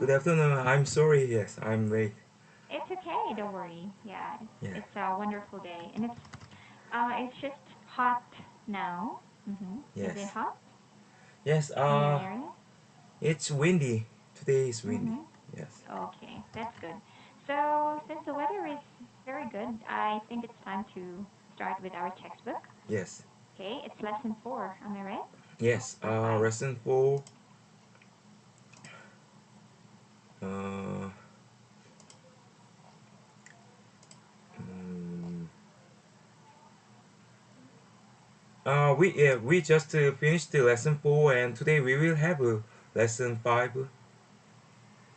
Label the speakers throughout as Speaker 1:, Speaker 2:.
Speaker 1: Good afternoon. I'm sorry. Yes, I'm late.
Speaker 2: It's okay, don't worry. Yeah,
Speaker 1: Yeah.
Speaker 2: it's a wonderful day, and it's just hot now. Is it
Speaker 1: Yes.
Speaker 2: hot
Speaker 1: Yes.
Speaker 2: in your area?
Speaker 1: It's windy. Today is windy.
Speaker 2: Mhm.
Speaker 1: Yes.
Speaker 2: Okay, that's good. So since the weather is very good, I think it's time to start with our textbook.
Speaker 1: Yes.
Speaker 2: Okay, it's lesson 4. Am I right?
Speaker 1: Yes.
Speaker 2: Or 5?
Speaker 1: Lesson four. Uh. mm, we just finished the lesson four, and today we will have lesson five.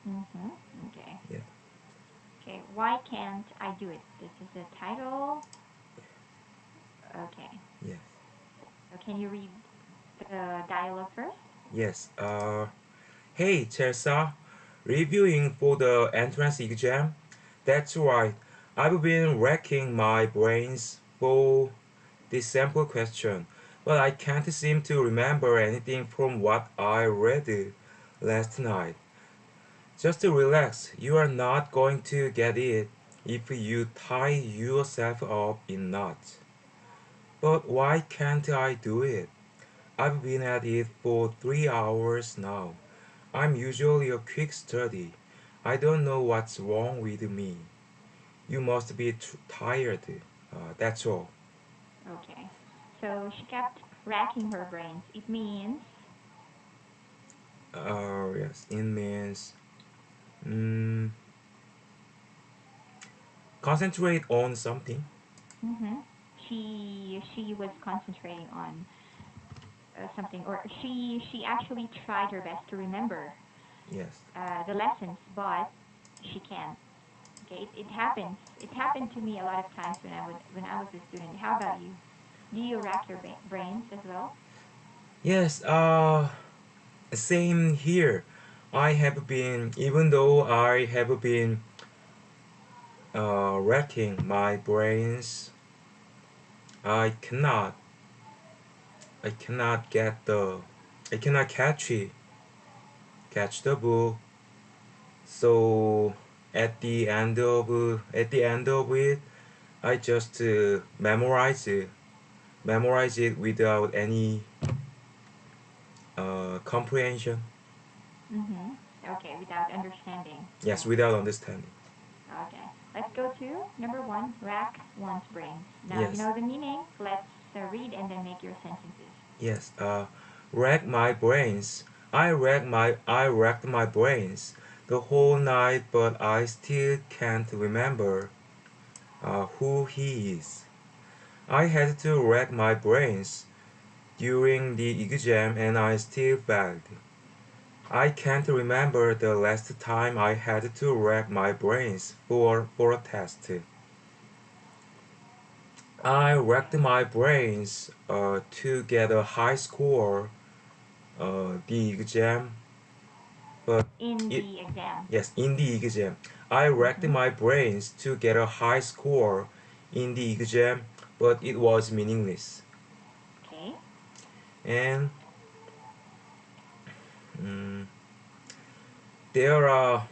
Speaker 2: Mhm. Okay.
Speaker 1: Yeah.
Speaker 2: Okay. Why can't I do it? This is the title. Okay.
Speaker 1: Yes.
Speaker 2: So can you read the dialogue first?
Speaker 1: Yes. Hey, Chelsea. Reviewing for the entrance exam? That's right. I've been racking my brains for this sample question, but I can't seem to remember anything from what I read last night. Just to relax, you are not going to get it if you tie yourself up in knots. But why can't I do it? I've been at it for 3 hours now. I'm usually a quick study. I don't know what's wrong with me. You must be tired. That's all.
Speaker 2: Okay. So she kept racking her brains. It means,
Speaker 1: Yes, it means mm, concentrate on something.
Speaker 2: hmm she was concentrating on something, or she actually tried her best to remember
Speaker 1: Yes.
Speaker 2: the lessons, but she can't. Okay, it happens. It happened to me a lot of times when I was a student. How about you? Do you rack your brains as well?
Speaker 1: Yes, same here. I have been, even though I have been racking my brains, I cannot, I cannot get the, I cannot catch the book. So at the end of it, I just memorize it without any comprehension.
Speaker 2: Mm-hmm. Okay, without understanding,
Speaker 1: Yes,
Speaker 2: right?
Speaker 1: without understanding.
Speaker 2: Okay. Let's go to number 1, rack one's brains. Now you
Speaker 1: Yes,
Speaker 2: know the meaning. Let's read and then make your sentences.
Speaker 1: yes. Rack my brains. I racked my brains the whole night, but I still can't remember who he is. I had to rack my brains during the exam, and I still failed. I can't remember the last time I had to rack my brains for a test. I racked
Speaker 2: Okay.
Speaker 1: my brains to get a high score the exam, but
Speaker 2: In
Speaker 1: it
Speaker 2: the exam.
Speaker 1: yes in the exam I racked
Speaker 2: Mm-hmm.
Speaker 1: my brains to get a high score in the exam, but it was meaningless.
Speaker 2: Okay.
Speaker 1: And mm, there are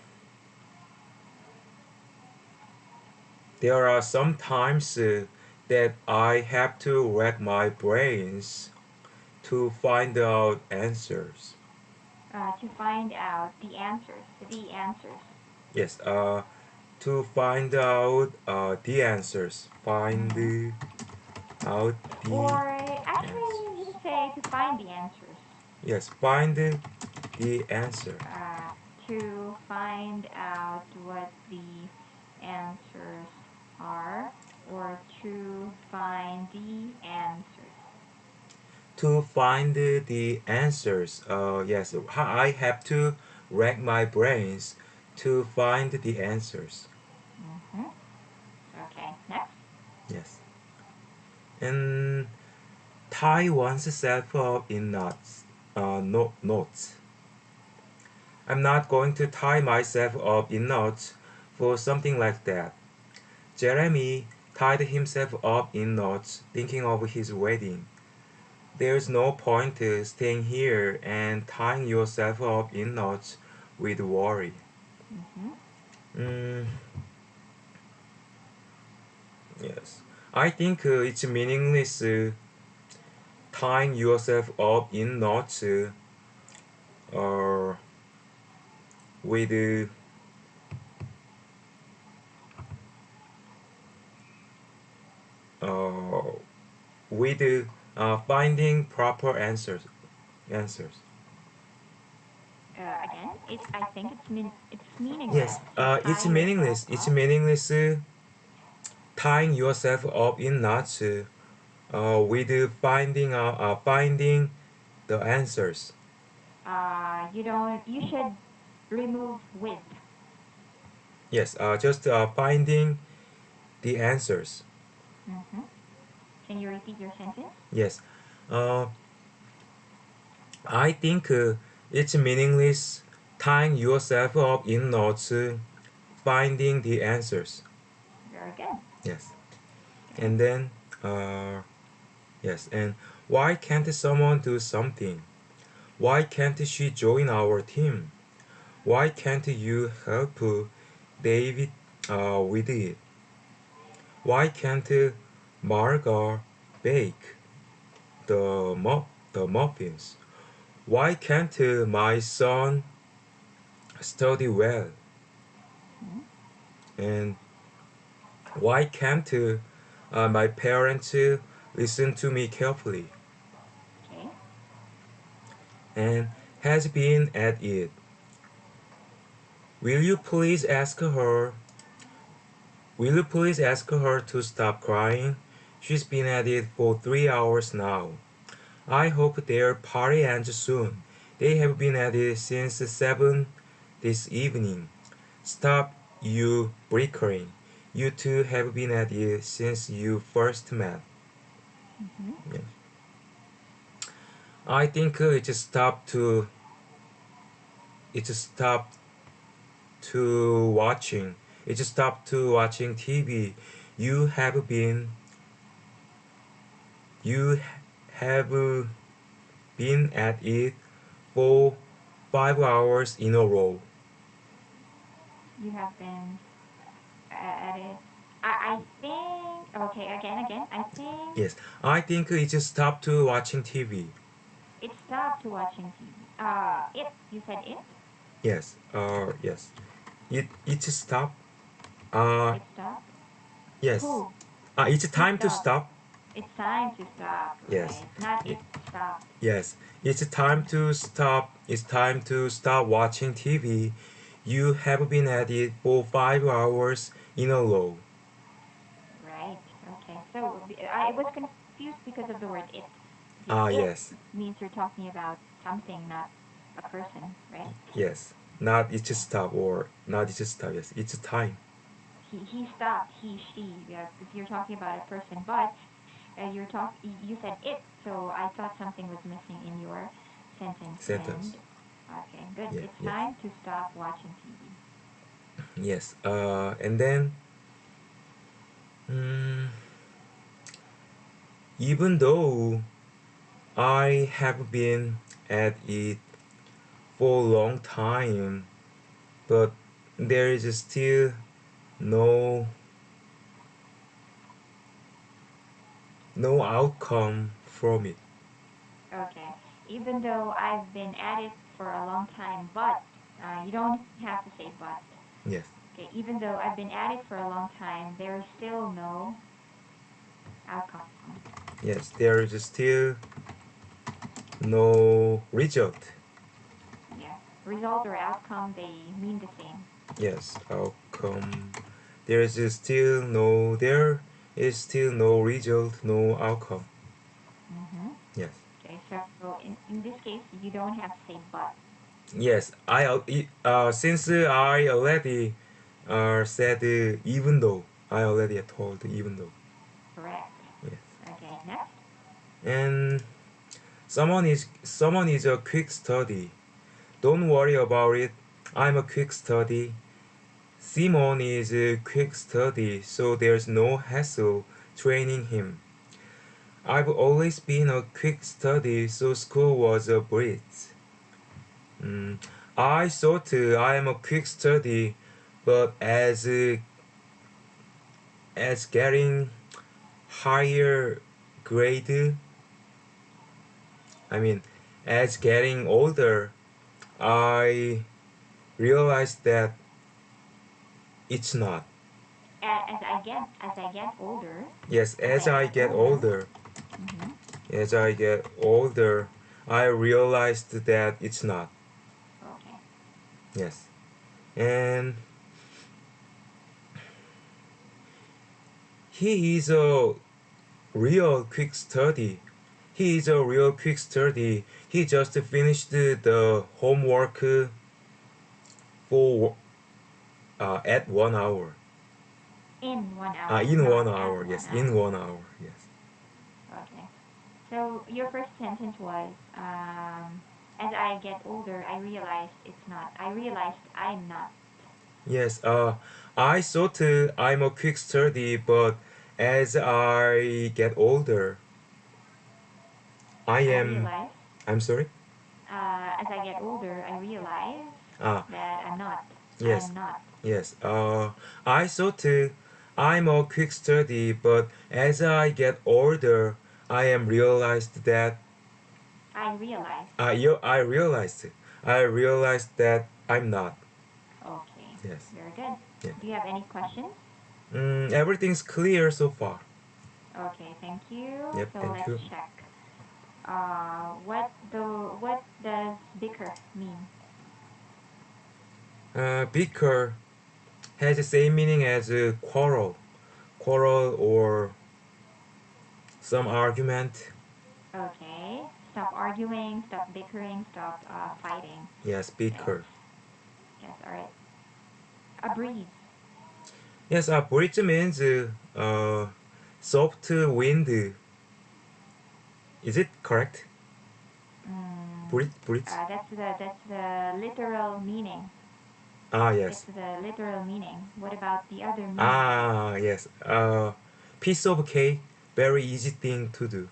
Speaker 1: there are some times that I have to rack my brains to find out answers.
Speaker 2: To find out the answers. The answers.
Speaker 1: Yes, to find out the answers.
Speaker 2: Mm-hmm.
Speaker 1: Out the
Speaker 2: Or
Speaker 1: answers.
Speaker 2: actually, you can say to find the answers.
Speaker 1: Yes, find the answer.
Speaker 2: Uh, to find out what the answers are, or to find the answers.
Speaker 1: To find the answers. Yes, I have to rack my brains to find the answers.
Speaker 2: Mm-hmm. Okay, next.
Speaker 1: Yes. And tie oneself up in knots. Knots. I'm not going to tie myself up in knots for something like that. Jeremy tied himself up in knots thinking of his wedding. There's no point staying here and tying yourself up in knots with worry.
Speaker 2: Mm-hmm.
Speaker 1: Mm, yes. I think it's meaningless tying yourself up in knots or with uh, with finding proper answers.
Speaker 2: Again, I think it's
Speaker 1: Yes,
Speaker 2: meaningless to
Speaker 1: it's
Speaker 2: tie yourself
Speaker 1: meaningless. It's
Speaker 2: up.
Speaker 1: meaningless tying yourself up in knots with finding the answers.
Speaker 2: You don't. You should remove with.
Speaker 1: Yes, just finding the answers.
Speaker 2: Mm-hmm. Can you repeat your sentence?
Speaker 1: Yes, uh, I think it's meaningless tying yourself up in knots finding the answers.
Speaker 2: Very good.
Speaker 1: Yes,
Speaker 2: Okay.
Speaker 1: and then uh, yes, and why can't someone do something? Why can't she join our team? Why can't you help David with it? Why can't Marga bake the muffins? Why can't my son study well?
Speaker 2: Hmm.
Speaker 1: And why can't my parents listen to me carefully?
Speaker 2: Okay.
Speaker 1: And has been at it. Will you please ask her? Will you please ask her to stop crying? She's been at it for 3 hours now. I hope their party ends soon. They have been at it since 7 this evening. Stop you bickering. You two have been at it since you first met.
Speaker 2: Mm-hmm.
Speaker 1: Yeah. I think it stopped to watching. It stopped to watching TV. You have been you have been at it for 5 hours in a row.
Speaker 2: You have been at it. I think. Okay. Again. I think
Speaker 1: Yes, I think it just stopped to watching TV.
Speaker 2: it stopped to watching TV. It. You said it.
Speaker 1: Yes, yes. It just stopped. Uh,
Speaker 2: It stopped.
Speaker 1: yes.
Speaker 2: Who?
Speaker 1: It's
Speaker 2: Who
Speaker 1: time to
Speaker 2: stopped?
Speaker 1: stop.
Speaker 2: It's time to stop.
Speaker 1: Yes.
Speaker 2: Right. Not
Speaker 1: Y-
Speaker 2: it stopped.
Speaker 1: Yes. It's time to stop. It's time to stop watching TV. You have been at it for 5 hours in a row.
Speaker 2: Right. Okay. So I was confused because of the word it. Because it
Speaker 1: Yes.
Speaker 2: means you're talking about something, not a person, right?
Speaker 1: Yes. Not it's just
Speaker 2: Okay.
Speaker 1: stop or not it's just stop. Yes. It's time.
Speaker 2: He stopped. He she. Yeah, if you're talking about a person, but you said it, so I thought something was missing in your sentence.
Speaker 1: Sentence.
Speaker 2: And okay, good.
Speaker 1: Yeah.
Speaker 2: It's
Speaker 1: Yes.
Speaker 2: time to stop watching TV.
Speaker 1: Yes. And then mm, even though I have been at it for a long time, but there is still no no outcome from it.
Speaker 2: Okay. Even though I've been at it for a long time, but you don't have to say but.
Speaker 1: Yes,
Speaker 2: Okay. Even though I've been at it for a long time, there is still no outcome.
Speaker 1: yes, there is still no result.
Speaker 2: Yeah. Result or outcome, they mean the same.
Speaker 1: Yes, outcome. There is still no result, no outcome.
Speaker 2: Mm-hmm.
Speaker 1: Yes,
Speaker 2: Okay. So in this case, you don't have to say but.
Speaker 1: yes. Since I already said even though I already told even though.
Speaker 2: Correct.
Speaker 1: Yes,
Speaker 2: Okay. Next.
Speaker 1: and someone is a quick study. Don't worry about it. I'm a quick study. Simon is a quick study, so there's no hassle training him. I've always been a quick study, so school was a breeze. Mm, I thought I am a quick study, but as getting higher grade, I mean, as getting older, I realized that it's not.
Speaker 2: As I get older,
Speaker 1: Yes,
Speaker 2: as I get older. Mm-hmm.
Speaker 1: as I get older, I realized that it's not.
Speaker 2: Okay.
Speaker 1: Yes, and he is a real quick study. He is a real quick study. He just finished the homework for at 1 hour.
Speaker 2: In 1 hour,
Speaker 1: In
Speaker 2: not
Speaker 1: one
Speaker 2: at
Speaker 1: hour,
Speaker 2: one
Speaker 1: yes, in
Speaker 2: hour.
Speaker 1: 1 hour, yes.
Speaker 2: Okay. So your first sentence was, as I get older, I realized it's not. I realized I'm not.
Speaker 1: Yes, I thought I'm a quick study, but as I get older, I
Speaker 2: I
Speaker 1: am.
Speaker 2: realize,
Speaker 1: I'm sorry.
Speaker 2: as I get older, I realize
Speaker 1: Ah,
Speaker 2: that I'm not. I
Speaker 1: yes,
Speaker 2: am not.
Speaker 1: yes. I thought I'm a quick study, but as I get older, I am realized that
Speaker 2: I realize.
Speaker 1: I realized that I'm not.
Speaker 2: Okay.
Speaker 1: Yes.
Speaker 2: Very good.
Speaker 1: Yeah.
Speaker 2: Do you have any questions?
Speaker 1: Everything's clear so far.
Speaker 2: Okay, thank you.
Speaker 1: Yep.
Speaker 2: So
Speaker 1: Thank
Speaker 2: let's
Speaker 1: you.
Speaker 2: check. What does bicker mean?
Speaker 1: Bicker has the same meaning as quarrel or some argument.
Speaker 2: Okay. Stop arguing, stop bickering, stop fighting.
Speaker 1: Yes,
Speaker 2: Yes.
Speaker 1: bicker.
Speaker 2: Yes, all right. A breeze.
Speaker 1: Yes, bridge means soft wind. Is it correct?
Speaker 2: Mm,
Speaker 1: Bridge.
Speaker 2: that's the literal meaning.
Speaker 1: Ah,
Speaker 2: It's
Speaker 1: yes.
Speaker 2: the literal meaning. What about the other meaning?
Speaker 1: Ah, yes. Piece of cake. Very easy thing to do.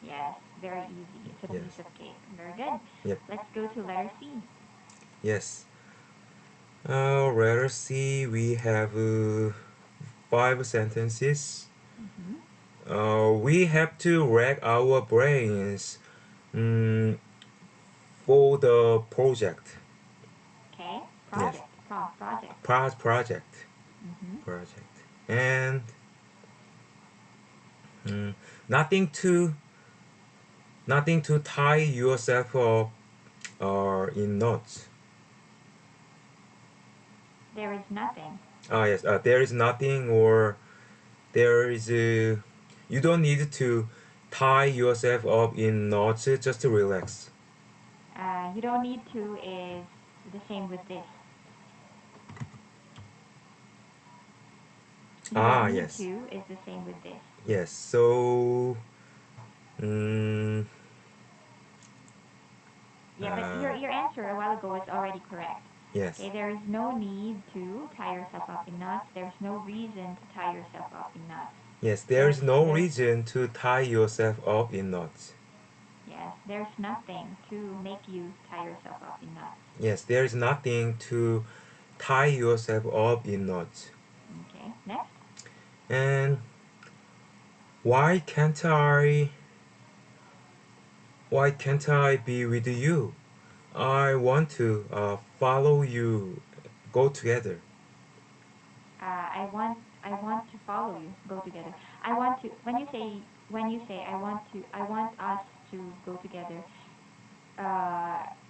Speaker 2: Yes, very easy. It's a piece
Speaker 1: Yes.
Speaker 2: of cake. Very good.
Speaker 1: Yep.
Speaker 2: Let's go to letter C.
Speaker 1: Yes. Letter C. We have 5 sentences.
Speaker 2: Mm-hmm.
Speaker 1: We have to rack our brains mm, for the project.
Speaker 2: Okay.
Speaker 1: Yes.
Speaker 2: Project. Project.
Speaker 1: Project.
Speaker 2: Mm-hmm.
Speaker 1: Project. And mm, nothing to tie yourself up in knots.
Speaker 2: There is nothing.
Speaker 1: Ah yes. There is nothing or there is you don't need to tie yourself up in knots. Just to relax.
Speaker 2: You don't need to is the same with this. You don't
Speaker 1: Ah
Speaker 2: need
Speaker 1: yes.
Speaker 2: to is the same with this.
Speaker 1: Yes. So mm,
Speaker 2: Yeah, but
Speaker 1: uh,
Speaker 2: your answer a while ago was already correct.
Speaker 1: yes.
Speaker 2: Okay, there is no need to tie yourself up in knots. There's no reason to tie yourself up in knots.
Speaker 1: Yes, there
Speaker 2: There's
Speaker 1: is no
Speaker 2: there's
Speaker 1: reason to tie yourself up in knots.
Speaker 2: yes, there's nothing to make you tie yourself up in knots.
Speaker 1: Yes, there is nothing to tie yourself up in knots.
Speaker 2: Okay, next.
Speaker 1: And why can't I be with you? I want to follow you. Go together.
Speaker 2: I want to follow you. Go together. I want to when you say I want us to go together.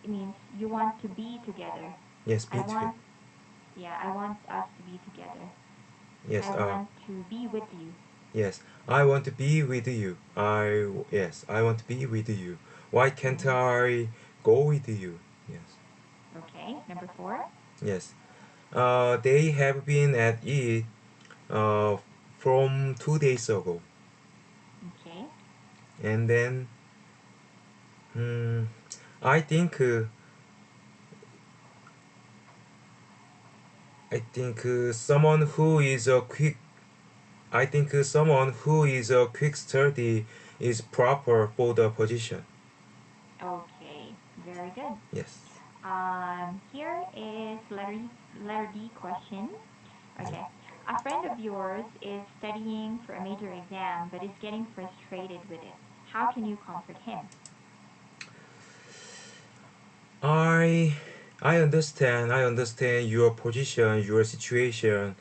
Speaker 2: It means you want to be together.
Speaker 1: Yes,
Speaker 2: I
Speaker 1: be together.
Speaker 2: want yeah, I want us to be together.
Speaker 1: Yes,
Speaker 2: I want to be with you.
Speaker 1: yes. I want to be with you. I want to be with you. Why can't
Speaker 2: Mm.
Speaker 1: I go with you? Yes.
Speaker 2: Okay, number 4.
Speaker 1: Yes. They have been at it uh, from 2 days ago.
Speaker 2: Okay.
Speaker 1: And then hmm, I think someone who is a quick someone who is a quick study is proper for the position.
Speaker 2: Okay. Very good.
Speaker 1: Yes.
Speaker 2: Here is letter D question. Okay. A friend of yours is studying for a major exam but is getting frustrated with it. How can you comfort him?
Speaker 1: I I understand your position, your situation,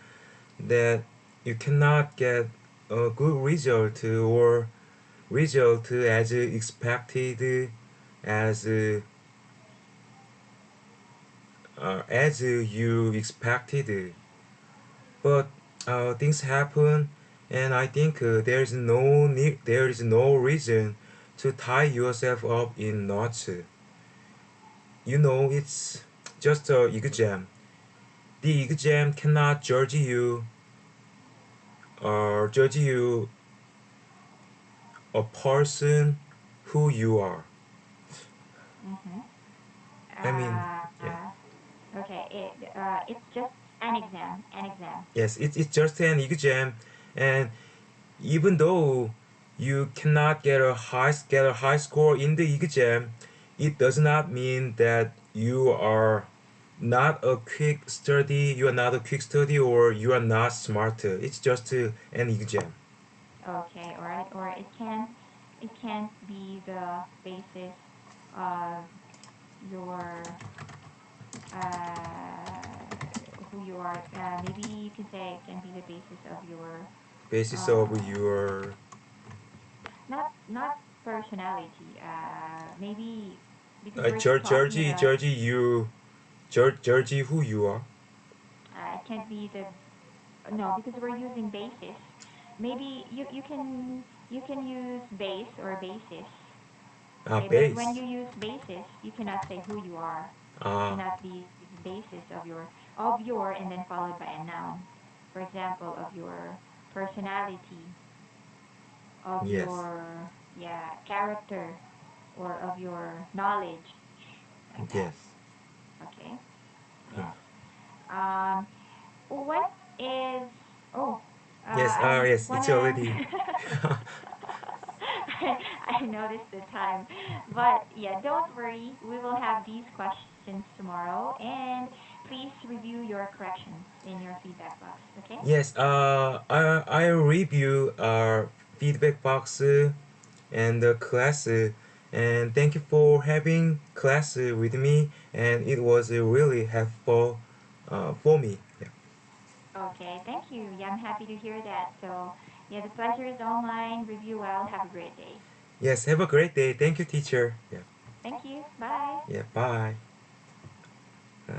Speaker 1: that you cannot get a good result or result as expected, as as you expected. But things happen, and I think there is no reason to tie yourself up in knots. You know, it's just a exam. The exam cannot judge you or judge you a person who you are.
Speaker 2: Mm-hmm.
Speaker 1: I mean, yeah.
Speaker 2: Okay. It's just an exam. An exam.
Speaker 1: Yes, it's just an exam, and even though you cannot get a high score in the exam, it does not mean that you are not a quick study or you are not smarter. It's just an exam.
Speaker 2: Okay. All right. Or it can't be the basis of your who you are. Maybe you can say it can be the basis of your
Speaker 1: Basis of
Speaker 2: uh,
Speaker 1: your
Speaker 2: not personality. Maybe because we're talking about
Speaker 1: judge you judge who you are.
Speaker 2: it can't be the no because we're using basis. Maybe you can use base or basis. Okay, but when
Speaker 1: Base.
Speaker 2: you use basis, you cannot say who you are. It
Speaker 1: Ah,
Speaker 2: cannot be the basis of your and then followed by a noun. For example, of your personality, of
Speaker 1: yes,
Speaker 2: your yeah character, or of your knowledge, like that.
Speaker 1: yes.
Speaker 2: Okay. Yes.
Speaker 1: Ah.
Speaker 2: Um, what is oh,
Speaker 1: Yes,
Speaker 2: I
Speaker 1: yes, it's
Speaker 2: wanna.
Speaker 1: already.
Speaker 2: I noticed the time, but yeah, don't worry. We will have these questions tomorrow, and please review your corrections in your feedback box. Okay?
Speaker 1: Yes, I review our feedback box and the class, and thank you for having class with me, and it was really helpful for me. Yeah.
Speaker 2: Okay. Thank you. Yeah, I'm happy to hear that. So yeah, the pleasure is all mine. Review well. Have a great day.
Speaker 1: Yes, have a great day. Thank you, teacher. Yeah,
Speaker 2: Thank you. Bye.
Speaker 1: yeah, bye. Uh,